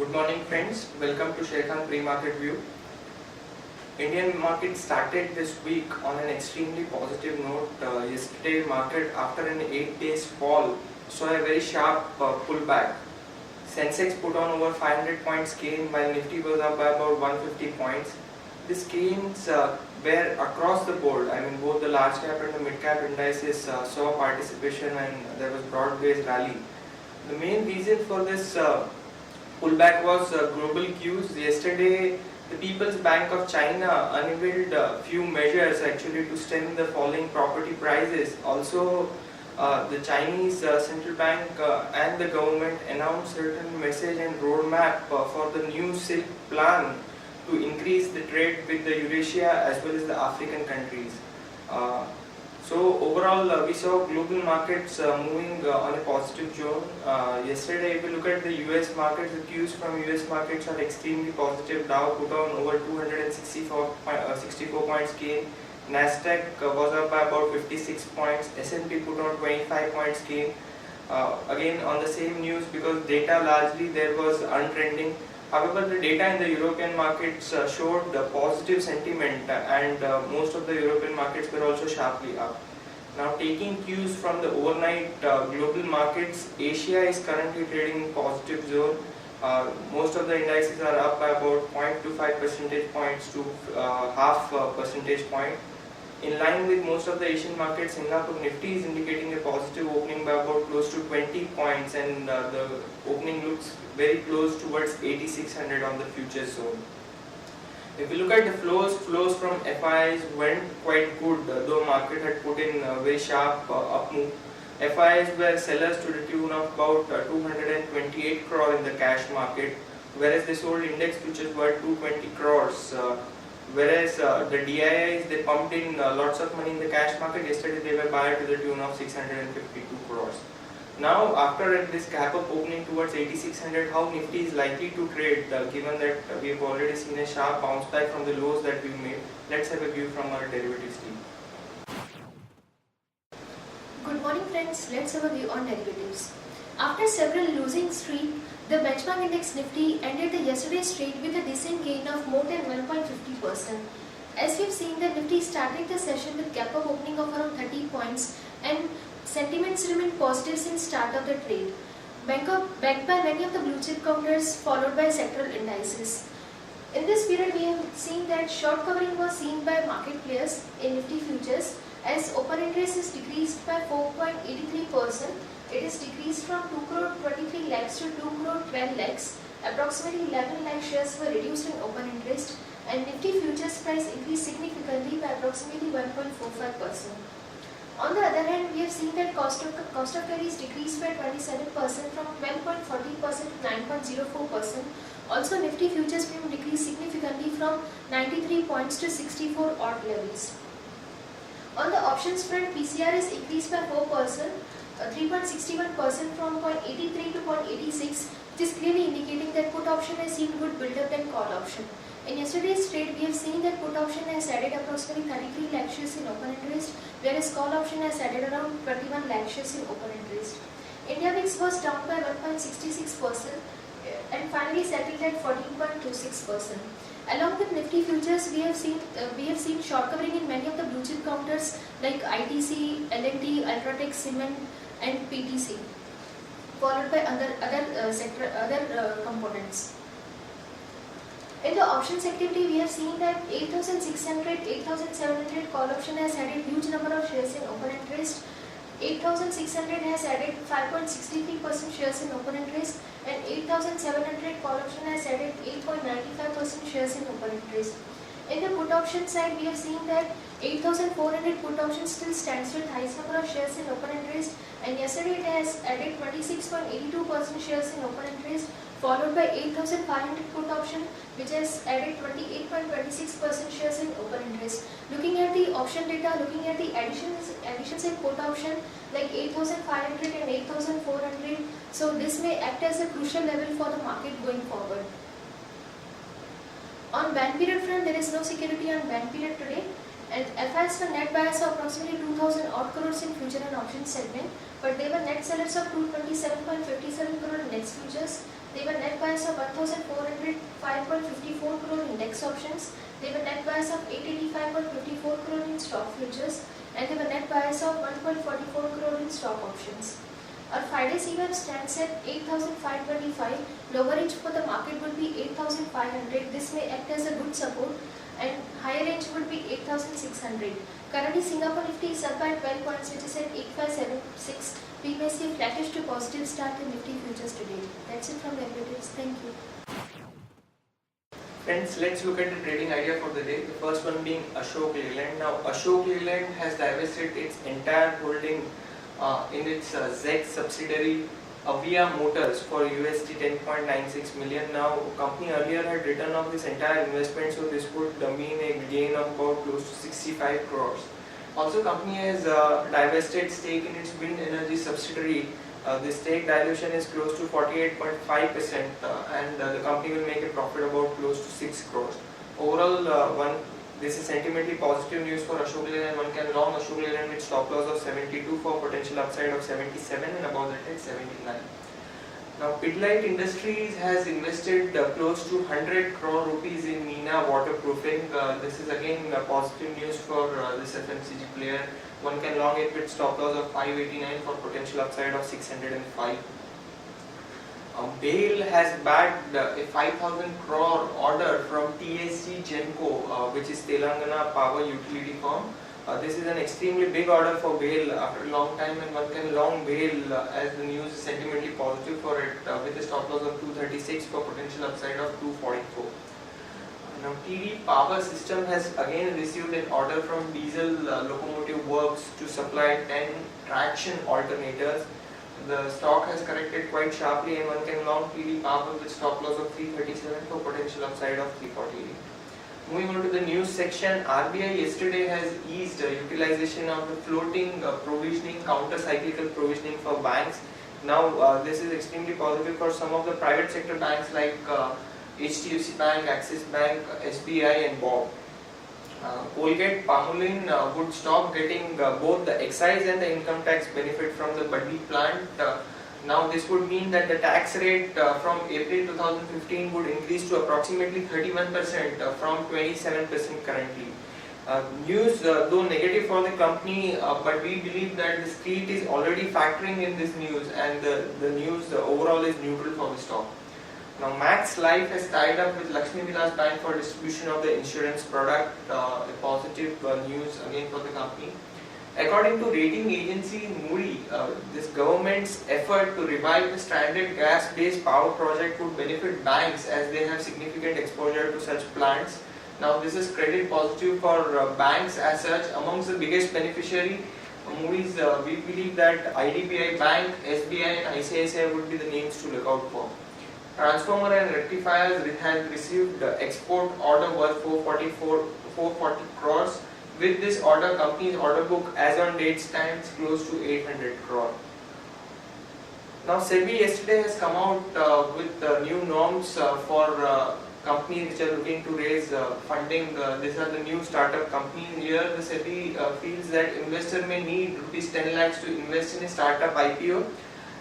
Good morning friends, welcome to Sharekhan Pre-Market View. Indian market started this week on an extremely positive note. Yesterday market, after an 8 days fall, saw a very sharp pullback. Sensex put on over 500 points gain while Nifty was up by about 150 points. These gains were across the board. I mean, both the large cap and the mid cap indices saw participation, and there was broad-based rally. The main reason for this pullback was global cues. Yesterday, the People's Bank of China unveiled a few measures actually to stem the falling property prices. Also, the Chinese central bank and the government announced certain message and roadmap for the new Silk Plan to increase the trade with the Eurasia as well as the African countries. So overall, we saw global markets moving on a positive zone. Yesterday, if you look at the US markets, the cues from US markets are extremely positive. Dow put on over 264 points gain. Nasdaq was up by about 56 points. S&P put on 25 points gain. Again, on the same news, because data largely there was untrending. However, the data in the European markets showed the positive sentiment, and most of the European markets were also sharply up. Now, taking cues from the overnight global markets, Asia is currently trading in positive zone. Most of the indices are up by about 0.25 percentage points to half percentage point. In line with most of the Asian markets, Singapore Nifty is indicating a positive opening by about close to 20 points, and the opening looks very close towards 8600 on the futures zone. If you look at the flows from FIs went quite good, though market had put in a very sharp up move. FIs were sellers to the tune of about 228 crore in the cash market, whereas they sold index futures worth 220 crores. Whereas the DIIs, they pumped in lots of money in the cash market. Yesterday they were buyers to the tune of 652 crores. Now, after this gap up opening towards 8600, how Nifty is likely to trade, given that we have already seen a sharp bounce back from the lows that we made? Let's have a view from our derivatives team. Good morning friends, let's have a view on derivatives. After several losing streak, the benchmark index Nifty ended the yesterday's trade with a decent gain of more than 1.50%. As we've seen, the Nifty started the session with gap up opening of around 30 points, and sentiments remain positive since start of the trade, backed by many of the blue chip counters followed by sectoral indices. In this period, we have seen that short covering was seen by market players in Nifty futures, as open interest is decreased by 4.83%. It is decreased from 2 crore 23 lakhs to 2 crore 12 lakhs. Approximately 11 lakh shares were reduced in open interest, and Nifty futures price increased significantly by approximately 1.45%. On the other hand, we have seen that cost of carry is decreased by 27% from 12.40% to 9.04%. Also, Nifty futures premium decreased significantly from 93 points to 64 odd levels. On the options front, PCR is increased by 4%, 3.61% from 0.83 to 0.86, which is clearly indicating that put option has seen good build-up than call option. In yesterday's trade, we have seen that put option has added approximately 33 lakh shares in open interest, whereas call option has added around 21 lakh shares in open interest. India VIX was down by 1.66% and finally settled at 14.26%. Along with Nifty futures, we have seen short covering in many of the blue chip counters like ITC, L&T, Ultratech, Cement, and PTC, followed by other components. In the options activity, we have seen that 8,600, 8,700 call option has added huge number of shares in open interest. 8,600 has added 5.63% shares in open interest, and 8,700 call option has added 8.95% shares in open interest. In the put option side, we have seen that 8,400 put option still stands with highest number of shares in open interest, and yesterday it has added 26.82% shares in open interest, followed by 8,500 put option, which has added 28.26% shares in open interest. Looking at the option data, looking at the additions in put option like 8,500 and 8,400, so this may act as a crucial level for the market going forward. On ban period front, there is no security on ban period today, and FIs were net buyers of approximately 2,000 odd crores in future and option segment, but they were net sellers of 227.57 crore in next futures. They were net buyers of 1,405.54 crore in DEX options. They were net buyers of 885.54 crore in stock futures, and they were net buyers of 1.44 crore in stock options. Our 5-day CWAP stands at 8,525. Lower range for the market would be 8,500. This may act as a good support, and higher range would be 8,600. Currently, Singapore Nifty is up by 12 points, which is at 8576. We may see a flattish to positive start in Nifty futures today. That's it from derivatives. Thank you. Friends, let's look at the trading idea for the day. The first one being Ashok Leyland. Now, Ashok Leyland has divested its entire holding in its ZEC subsidiary Avia Motors for USD 10.96 million. Now, company earlier had written off this entire investment, so this would mean a gain of about close to 65 crores. Also, company has divested stake in its wind energy subsidiary. The stake dilution is close to 48.5%, and the company will make a profit about close to 6 crores. Overall, this is sentimentally positive news for Ashok Leyland. One can long Ashok Leyland with stop loss of 72 for potential upside of 77 and above that at 79. Now, Pidilite Industries has invested close to 100 crore rupees in Nina waterproofing. This is again positive news for this FMCG player. One can long it with stop loss of 589 for potential upside of 605. BHEL has bagged a 5,000 crore order from TSG Genco, which is Telangana power utility firm. This is an extremely big order for BHEL after a long time, and one can long BHEL as the news is sentimentally positive for it with a stop loss of 236 for potential upside of 244. Now, TD Power System has again received an order from Diesel Locomotive Works to supply 10 traction alternators. The stock has corrected quite sharply, and one can long TD Power with stop loss of 337 for potential upside of 348. Moving on to the news section, RBI yesterday has eased utilization of the floating provisioning, counter-cyclical provisioning for banks. Now, this is extremely positive for some of the private sector banks like HDFC Bank, Axis Bank, SBI and BOB. Colgate Palmolive would stop getting both the excise and the income tax benefit from the Baddi plant. Now this would mean that the tax rate from April 2015 would increase to approximately 31% from 27% currently. News though negative for the company, but we believe that the street is already factoring in this news, and the news overall is neutral for the stock. Now, Max Life has tied up with Lakshmi Vilas Bank for distribution of the insurance product, a positive news again for the company. According to rating agency Moody, this government's effort to revive the stranded gas-based power project would benefit banks as they have significant exposure to such plants. Now, this is credit positive for banks as such. Amongst the biggest beneficiary, Moody's, we believe that IDBI Bank, SBI and ICICI would be the names to look out for. Transformer and rectifiers has received export order worth 440 crores. With this order, company's order book as on date stands close to 800 crore. Now, SEBI yesterday has come out with new norms for companies which are looking to raise funding. These are the new startup companies. Here, the SEBI feels that investor may need rupees 10 lakhs to invest in a startup IPO,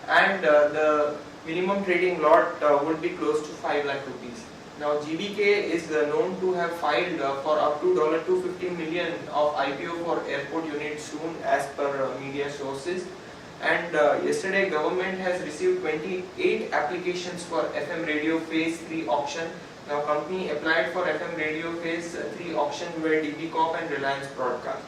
and the minimum trading lot would be close to 5 lakh rupees. Now, GBK is known to have filed for up to $250 million of IPO for airport units soon, as per media sources. And yesterday, government has received 28 applications for FM radio phase 3 auction. Now, company applied for FM radio phase 3 auction where DB Corp and Reliance Broadcast.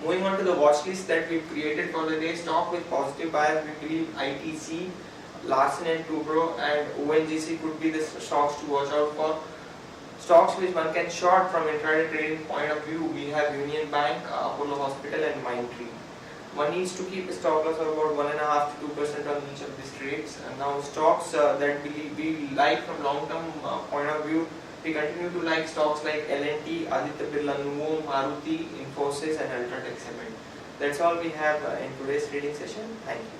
Moving on to the watch list that we've created for the day, stock with positive bias, we believe ITC, Larsen & Toubro and ONGC could be the stocks to watch out for. Stocks which one can short from intraday trading point of view, we have Union Bank, Apollo Hospital and Mindtree. One needs to keep a stop loss of about 1.5 to 2% on each of these trades. And now stocks that we like from long term point of view, we continue to like stocks like L&T, Aditya Birla Nuvo, Maruti, Infosys and Ultratech Cement. That's all we have in today's trading session. Thank you.